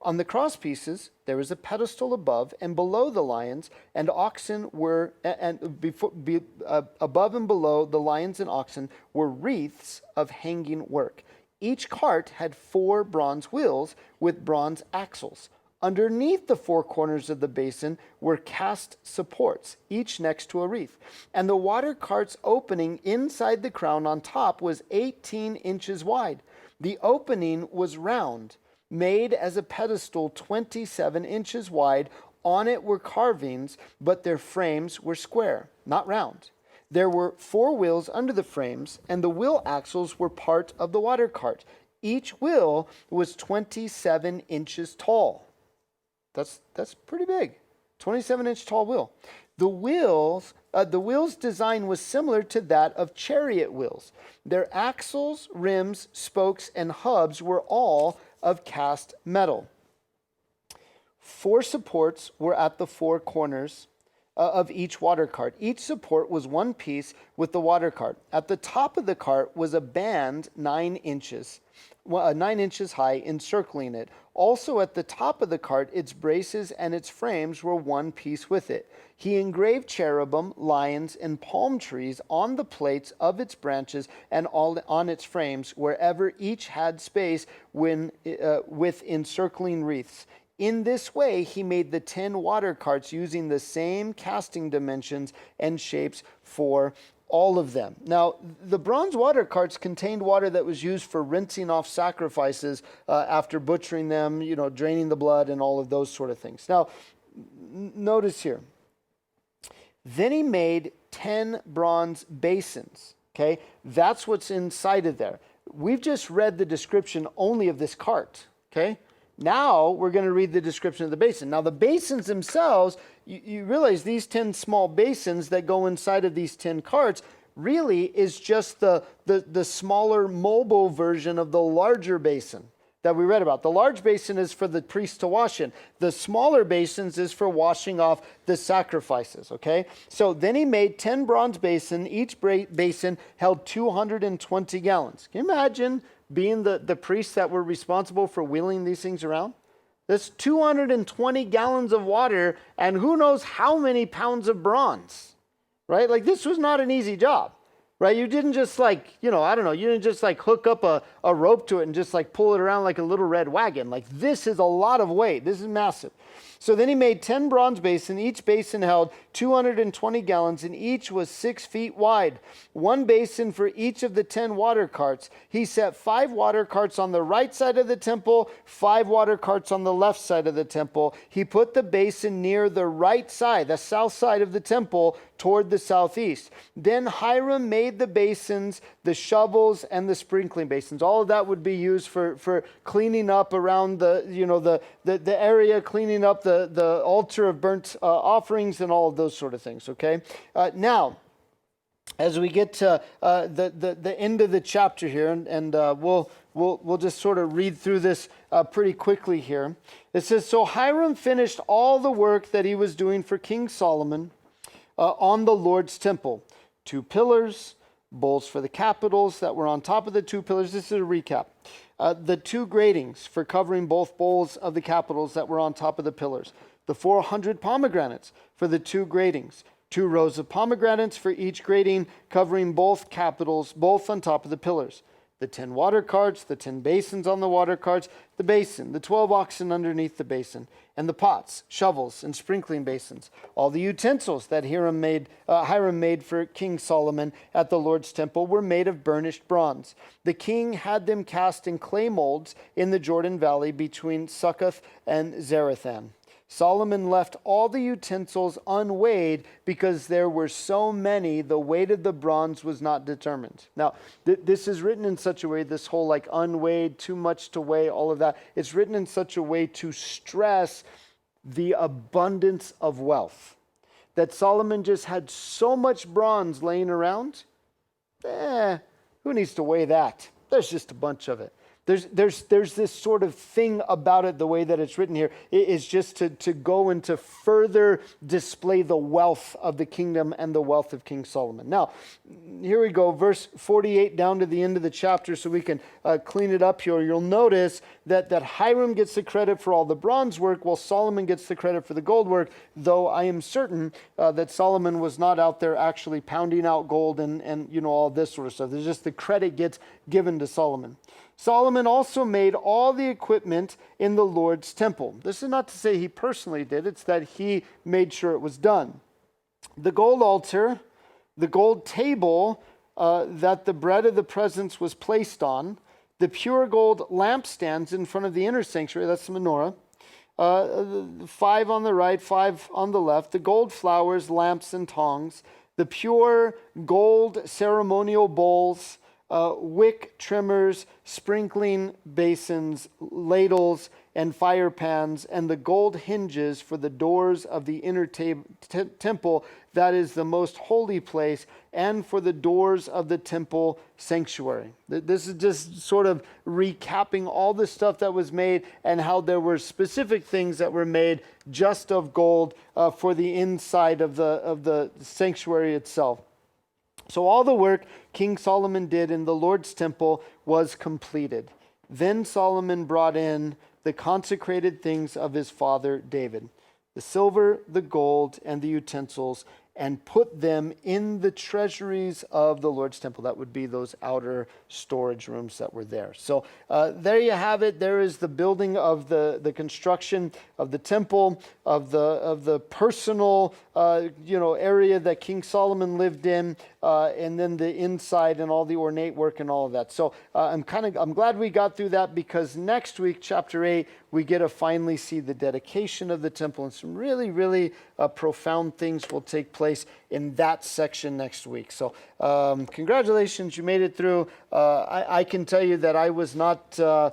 On the cross pieces, there was a pedestal above and below the lions and oxen were, above and below the lions and oxen were wreaths of hanging work. Each cart had 4 bronze wheels with bronze axles. Underneath the 4 corners of the basin were cast supports, each next to a wreath. And the water cart's opening inside the crown on top was 18 inches wide. The opening was round, made as a pedestal 27 inches wide. On it were carvings, but their frames were square, not round. There were 4 wheels under the frames, and the wheel axles were part of the water cart. Each wheel was 27 inches tall. That's pretty big. 27-inch tall wheel. The wheels design was similar to that of chariot wheels. Their axles, rims, spokes, and hubs were all of cast metal. 4 supports were at the 4 corners of each water cart. Each support was one piece with the water cart. At the top of the cart was a band 9 inches high encircling it. Also at the top of the cart, its braces and its frames were one piece with it. He engraved cherubim, lions, and palm trees on the plates of its branches and on its frames, wherever each had space with encircling wreaths. In this way, he made the 10 water carts using the same casting dimensions and shapes for all of them. Now, the bronze water carts contained water that was used for rinsing off sacrifices after butchering them, draining the blood and all of those sort of things. Now, notice here. Then he made 10 bronze basins. Okay, that's what's inside of there. We've just read the description only of this cart, okay? Now we're going to read the description of the basin. Now the basins themselves, you realize these 10 small basins that go inside of these 10 carts really is just the smaller mobile version of the larger basin that we read about. The large basin is for the priest to wash in. The smaller basins is for washing off the sacrifices, okay? So then he made 10 bronze basins. Each basin held 220 gallons. Can you imagine being the priests that were responsible for wheeling these things around? That's 220 gallons of water and who knows how many pounds of bronze, right? Like this was not an easy job. Right? You didn't just you didn't just hook up a rope to it and just pull it around like a little red wagon. Like this is a lot of weight. This is massive. So then he made 10 bronze basins. Each basin held 220 gallons and each was 6 feet wide. One basin for each of the 10 water carts. He set 5 water carts on the right side of the temple, 5 water carts on the left side of the temple. He put the basin near the right side, the south side of the temple, toward the southeast. Then Hiram made the basins, the shovels, and the sprinkling basins. All of that would be used for cleaning up around the area, cleaning up the altar of burnt offerings and all of those sort of things, okay? Now, as we get to the end of the chapter here, and we'll just sort of read through this pretty quickly here. It says, so Hiram finished all the work that he was doing for King Solomon on the Lord's temple. 2 pillars, bowls for the capitals that were on top of the 2 pillars. This is a recap. The 2 gratings for covering both bowls of the capitals that were on top of the pillars. The 400 pomegranates for the 2 gratings. 2 rows of pomegranates for each grating covering both capitals, both on top of the pillars. The 10 water carts, the 10 basins on the water carts, the basin, the 12 oxen underneath the basin, and the pots, shovels, and sprinkling basins. All the utensils that Hiram made for King Solomon at the Lord's temple were made of burnished bronze. The king had them cast in clay molds in the Jordan Valley between Succoth and Zarethan. Solomon left all the utensils unweighed because there were so many, the weight of the bronze was not determined. Now, this is written in such a way, this whole unweighed, too much to weigh, all of that, it's written in such a way to stress the abundance of wealth. That Solomon just had so much bronze laying around, who needs to weigh that? There's just a bunch of it. There's this sort of thing about it, the way that it's written here, is just to go and to further display the wealth of the kingdom and the wealth of King Solomon. Now, here we go, verse 48 down to the end of the chapter so we can clean it up here. You'll notice that Hiram gets the credit for all the bronze work while Solomon gets the credit for the gold work, though I am certain that Solomon was not out there actually pounding out gold and all this sort of stuff. There's just the credit gets given to Solomon. Solomon also made all the equipment in the Lord's temple. This is not to say he personally did, it's that he made sure it was done. The gold altar, the gold table that the bread of the presence was placed on, the pure gold lampstands in front of the inner sanctuary, that's the menorah, 5 on the right, 5 on the left, the gold flowers, lamps, and tongs, the pure gold ceremonial bowls, wick trimmers, sprinkling basins, ladles, and fire pans, and the gold hinges for the doors of the inner temple, that is the most holy place, and for the doors of the temple sanctuary. This is just sort of recapping all the stuff that was made and how there were specific things that were made just of gold for the inside of the sanctuary itself. So all the work King Solomon did in the Lord's temple was completed. Then Solomon brought in the consecrated things of his father David, the silver, the gold, and the utensils, and put them in the treasuries of the Lord's temple. That would be those outer storage rooms that were there. So there you have it. There is the building of the construction of the temple, of the personal area that King Solomon lived in, and then the inside and all the ornate work and all of that. So I'm glad we got through that, because next week, chapter 8, we get to finally see the dedication of the temple, and some really, really profound things will take place in that section next week. So congratulations, you made it through. I can tell you that I was not, I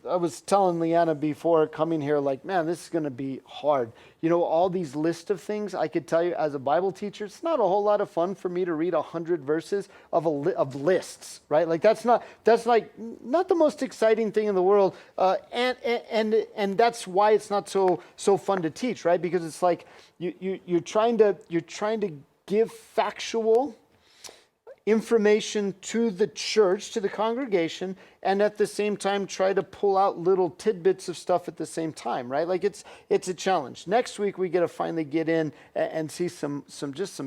was telling Leanna before coming here, like, man, this is going to be hard. All these list of things, I could tell you as a Bible teacher, it's not a whole lot of fun for me to read 100 verses of lists, right? Like that's not the most exciting thing in the world, and that's why it's not so fun to teach, right? Because it's like you're trying to give factual information to the church, to the congregation, and at the same time try to pull out little tidbits of stuff at the same time, right? Like it's a challenge. Next week we get to finally get in and see some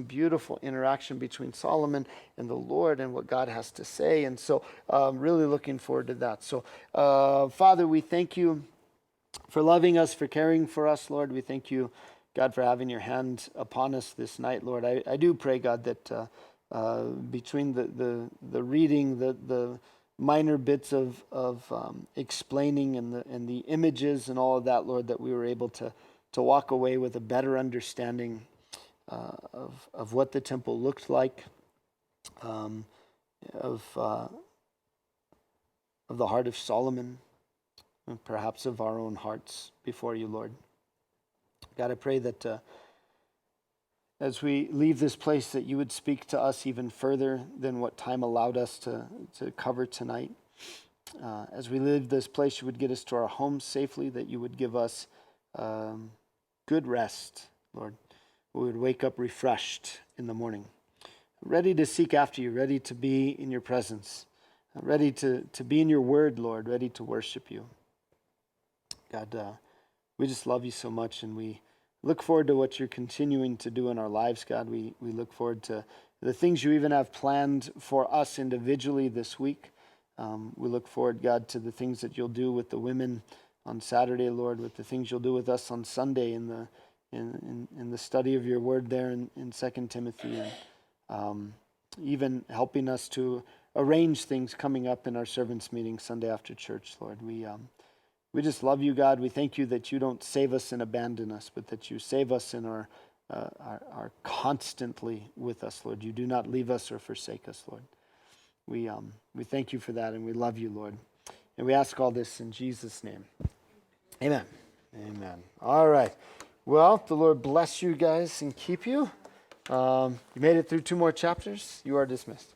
beautiful interaction between Solomon and the Lord and what God has to say. And so really looking forward to that. So Father, we thank you for loving us, for caring for us, Lord. We thank you, God, for having your hand upon us this night, Lord. I do pray, God, that between the reading, the minor bits of explaining and the images and all of that, Lord, that we were able to walk away with a better understanding of what the temple looked like, of the heart of Solomon, and perhaps of our own hearts before you, Lord. God, I pray that as we leave this place, that you would speak to us even further than what time allowed us to cover tonight. As we leave this place, you would get us to our homes safely, that you would give us good rest, Lord. We would wake up refreshed in the morning, ready to seek after you, ready to be in your presence, ready to be in your word, Lord, ready to worship you. God, we just love you so much, and we look forward to what you're continuing to do in our lives, God. We look forward to the things you even have planned for us individually this week. We look forward, God, to the things that you'll do with the women on Saturday, Lord, with the things you'll do with us on Sunday in the study of your word there in 2 Timothy, and even helping us to arrange things coming up in our servants meeting Sunday after church, Lord. We just love you, God. We thank you that you don't save us and abandon us, but that you save us and are constantly with us, Lord. You do not leave us or forsake us, Lord. We thank you for that, and we love you, Lord. And we ask all this in Jesus' name. Amen. Amen. All right. Well, the Lord bless you guys and keep you. You made it through 2 more chapters. You are dismissed.